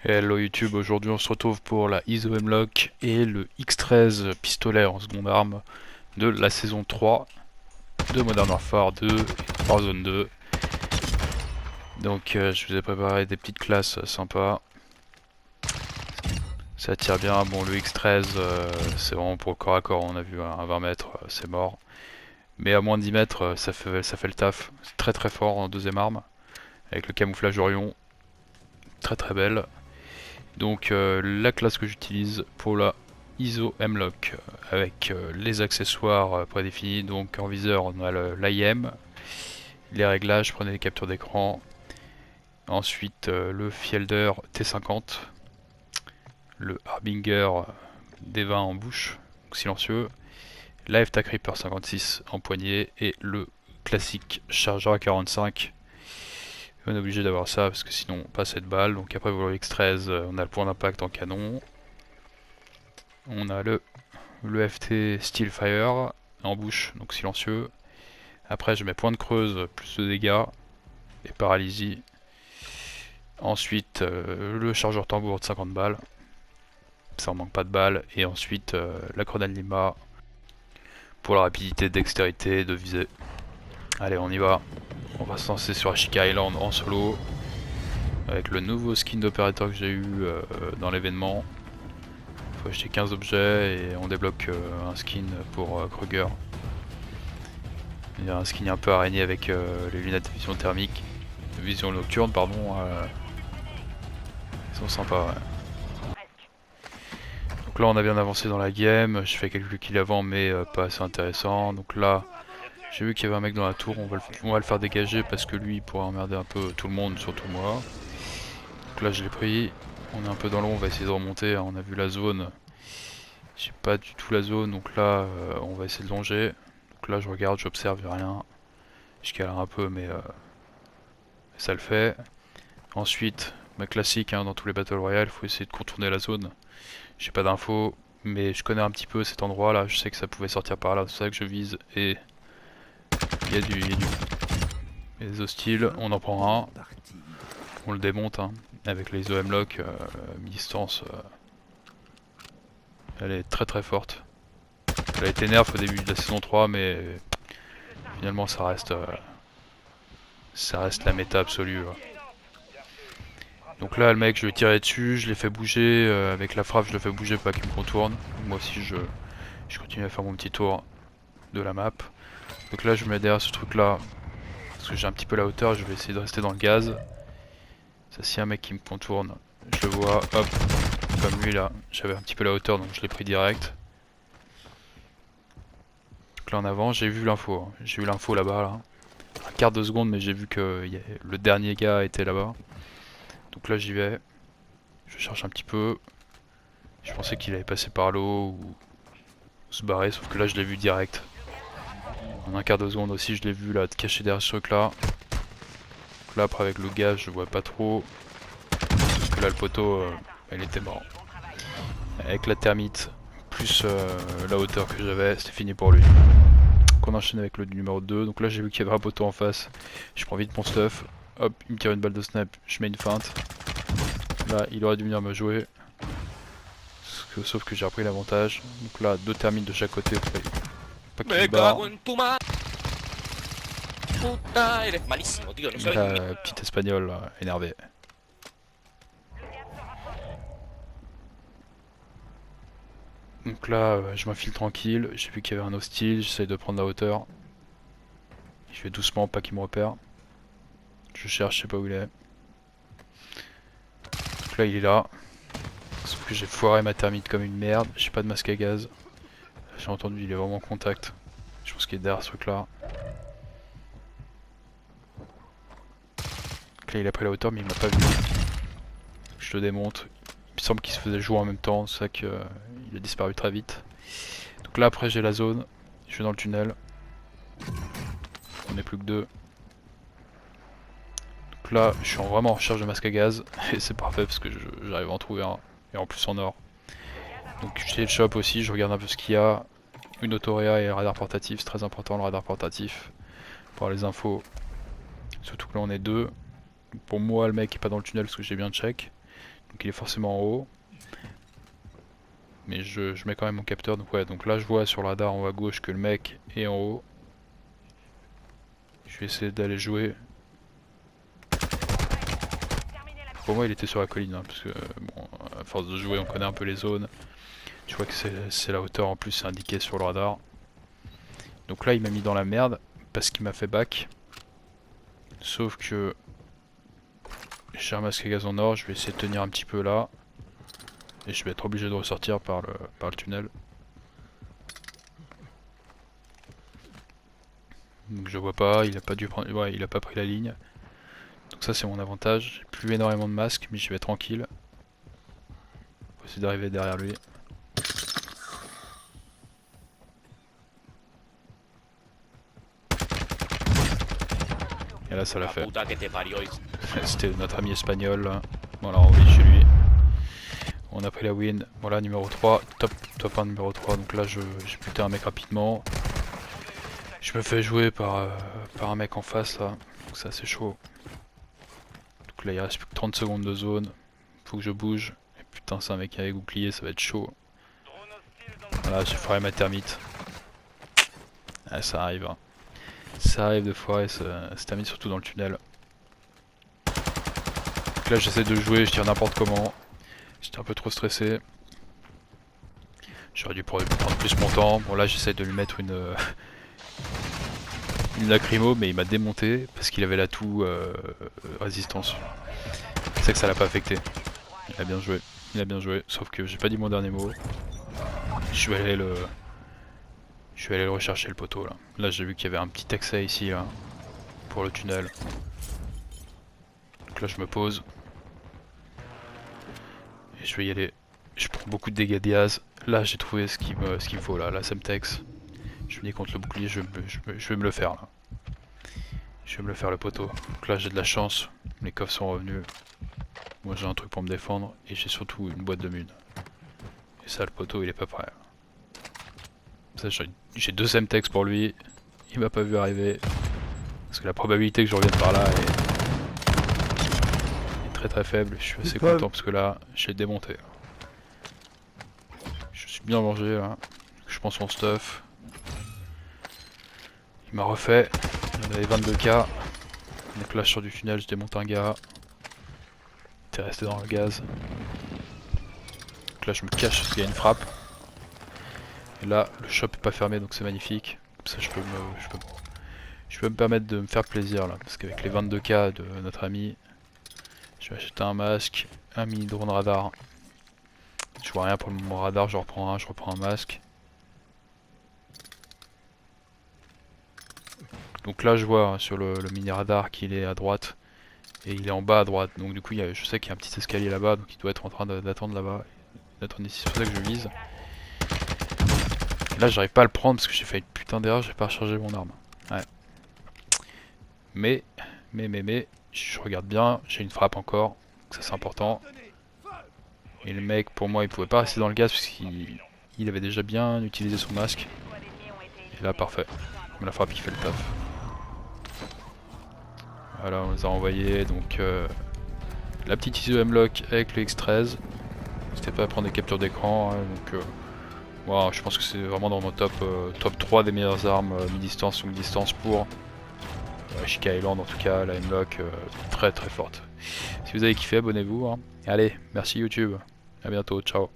Hello YouTube, aujourd'hui on se retrouve pour la ISO Hemlock et le X13 pistolet en seconde arme de la saison 3 de Modern Warfare 2 et Warzone 2. Donc je vous ai préparé des petites classes sympas, ça tire bien. Bon, le X13 c'est vraiment pour le corps à corps, on a vu à 20 mètres c'est mort. Mais à moins de 10 mètres ça fait le taf, c'est très très fort en deuxième arme, avec le camouflage Orion, très très belle. Donc la classe que j'utilise pour la ISO Hemlock avec les accessoires prédéfinis. Donc en viseur on a l'IM, les réglages, prenez les captures d'écran. Ensuite le Fielder T50, le Harbinger D20 en bouche, donc silencieux, la FTAC Reaper 56 en poignet et le classique chargeur à 45. On est obligé d'avoir ça parce que sinon pas assez de balles. Donc après pour le X13 on a le point d'impact en canon. On a le FT Steelfire en bouche, donc silencieux. Après je mets point de creuse, plus de dégâts et paralysie. Ensuite le chargeur tambour de 50 balles, ça en manque pas de balles. Et ensuite la grenade Lima pour la rapidité, dextérité de visée. Allez, on y va. On va se lancer sur Ashika Island en solo avec le nouveau skin d'opérateur que j'ai eu dans l'événement. Faut acheter 15 objets et on débloque un skin pour Kruger. Il y a un skin un peu araignée avec les lunettes de vision thermique, de vision nocturne pardon. Ils sont sympas, ouais. Donc là on a bien avancé dans la game, je fais quelques kills avant mais pas assez intéressant. Donc là j'ai vu qu'il y avait un mec dans la tour, on va le faire dégager parce que lui il pourrait emmerder un peu tout le monde, surtout moi. Donc là je l'ai pris, on est un peu dans l'eau, on va essayer de remonter, on a vu la zone. J'ai pas du tout la zone, donc là on va essayer de longer. Donc là je regarde, j'observe, y'a rien. Je galère un peu mais ça le fait. Ensuite, ma classique hein, dans tous les Battle Royale, faut essayer de contourner la zone. J'ai pas d'infos, mais je connais un petit peu cet endroit là, je sais que ça pouvait sortir par là, c'est ça que je vise. Et il y a des hostiles, on en prend un, on le démonte hein, avec les OM-Lock mi-distance. Elle est très très forte. Elle a été nerf au début de la saison 3, mais finalement ça reste la méta absolue. Donc là le mec je vais tirer dessus, je l'ai fait bouger, avec la frappe je le fais bouger pour pas qu'il me contourne. Moi aussi je continue à faire mon petit tour de la map. Donc là je me mets derrière ce truc là, parce que j'ai un petit peu la hauteur, je vais essayer de rester dans le gaz. Ça, si y a un mec qui me contourne, je le vois, hop, comme lui là, j'avais un petit peu la hauteur donc je l'ai pris direct. Donc là en avant, j'ai vu l'info, hein. J'ai eu l'info là-bas là. Un quart de seconde mais j'ai vu que le dernier gars était là-bas. Donc là j'y vais, je cherche un petit peu. Je pensais qu'il allait passer par l'eau ou se barrer, sauf que là je l'ai vu direct. En un quart de seconde aussi je l'ai vu là, caché derrière ce truc là. Donc là après avec le gaz je vois pas trop. Parce que là le poteau il était mort. Avec la thermite plus la hauteur que j'avais, c'était fini pour lui. Donc on enchaîne avec le numéro 2. Donc là j'ai vu qu'il y avait un poteau en face. Je prends vite mon stuff. Hop, il me tire une balle de snap, je mets une feinte. Là il aurait dû venir me jouer. Sauf que j'ai repris l'avantage. Donc là deux thermites de chaque côté pour pas qu'il se barre. Puta, eres malísimo, tío, no sabes ni... La petite espagnole là, énervée. Donc là je m'infile tranquille. J'ai vu qu'il y avait un hostile, j'essaye de prendre la hauteur. Je vais doucement, pas qu'il me repère. Je cherche, je sais pas où il est. Donc là il est là. Sauf que j'ai foiré ma thermite comme une merde. J'ai pas de masque à gaz. J'ai entendu, il est vraiment en contact. Je pense qu'il est derrière ce truc là. Donc là il a pris la hauteur mais il m'a pas vu. Je le démonte. Il me semble qu'il se faisait jouer en même temps, c'est ça qu'il a disparu très vite. Donc là après j'ai la zone. Je vais dans le tunnel. On n'est plus que deux. Donc là je suis vraiment en recherche de masque à gaz. Et c'est parfait parce que j'arrive à en trouver un. Et en plus en or. Donc j'ai le shop aussi, je regarde un peu ce qu'il y a. Une autoréa et un radar portatif, c'est très important le radar portatif. Pour avoir les infos. Surtout que là on est deux. Pour moi le mec est pas dans le tunnel parce que j'ai bien check. Donc il est forcément en haut. Mais je mets quand même mon capteur, donc ouais, donc là je vois sur le radar en haut à gauche que le mec est en haut. Je vais essayer d'aller jouer. Pour moi il était sur la colline, hein, parce que bon, à force de jouer on connaît un peu les zones. Je vois que c'est la hauteur en plus, c'est indiqué sur le radar. Donc là il m'a mis dans la merde, parce qu'il m'a fait back. Sauf que j'ai un masque à gaz en or, je vais essayer de tenir un petit peu là. Et je vais être obligé de ressortir par le tunnel. Donc je vois pas, il a pas dû prendre. Ouais, il a pas pris la ligne. Donc ça c'est mon avantage. J'ai plus énormément de masques, mais je vais tranquille. Faut essayer d'arriver derrière lui. Et là ça l'a La fait. puta que te parió. C'était notre ami espagnol là. Voilà, on va chez lui. On a pris la win. Voilà, numéro 3. Top 1 numéro 3. Donc là j'ai buté un mec rapidement. Je me fais jouer par un mec en face là. Donc c'est assez chaud. Donc là il reste plus que 30 secondes de zone. Faut que je bouge. Et putain c'est un mec avec bouclier, ça va être chaud. Voilà, j'ai foiré ma thermite. Ah, ça arrive. Hein. Ça arrive de fois et ça se termine surtout dans le tunnel. Donc là j'essaie de jouer, je tire n'importe comment. J'étais un peu trop stressé. J'aurais dû prendre plus mon temps. Bon là j'essaie de lui mettre une lacrymo, mais il m'a démonté parce qu'il avait l'atout résistance. C'est que ça l'a pas affecté. Il a bien joué. Il a bien joué. Sauf que j'ai pas dit mon dernier mot. Je vais aller le rechercher le poteau là. Là j'ai vu qu'il y avait un petit accès ici là. Pour le tunnel. Donc là je me pose. Et je vais y aller. Je prends beaucoup de dégâts de gaz. Là j'ai trouvé ce qu'il me faut là. La Semtex. Je me dis contre le bouclier, je vais me le faire là. Je vais me le faire le poteau. Donc là j'ai de la chance. Les coffres sont revenus. Moi j'ai un truc pour me défendre. Et j'ai surtout une boîte de mune. Et ça le poteau il est pas prêt. Ça j'ai 2 Semtex pour lui. Il m'a pas vu arriver. Parce que la probabilité que je revienne par là est très très faible. Je suis assez content parce que là j'ai démonté. Je suis bien vengé là. Je prends son stuff. Il m'a refait. On avait 22k. Donc là sur du tunnel je démonte un gars. Il était resté dans le gaz. Donc là je me cache parce qu'il y a une frappe. Et là le shop est pas fermé donc c'est magnifique. Comme ça je peux me permettre de me faire plaisir là. Parce qu'avec les 22k de notre ami, je vais acheter un masque, un mini drone radar. Je vois rien pour mon radar, je reprends un masque. Donc là je vois hein, sur le mini radar qu'il est à droite. Et il est en bas à droite, donc du coup je sais qu'il y a un petit escalier là-bas, donc il doit être en train d'attendre là-bas. D'attendre ici, c'est pour ça que je vise. Et là j'arrive pas à le prendre parce que j'ai fait une putain d'erreur, j'ai pas rechargé mon arme. Ouais. Mais, je regarde bien, j'ai une frappe encore, donc ça c'est important. Et le mec, pour moi, il pouvait pas rester dans le gaz parce qu'il avait déjà bien utilisé son masque. Et là, parfait. La frappe qui fait le taf. Voilà, on les a envoyés, donc la petite ISO M-Lock avec le X13. N'hésitez pas à prendre des captures d'écran, hein, donc voilà, je pense que c'est vraiment dans mon top 3 des meilleures armes mi-distance, longue distance pour Chica Island en tout cas, la M-Lock très très forte. Si vous avez kiffé, abonnez-vous. Hein. Allez, merci YouTube, à bientôt, ciao.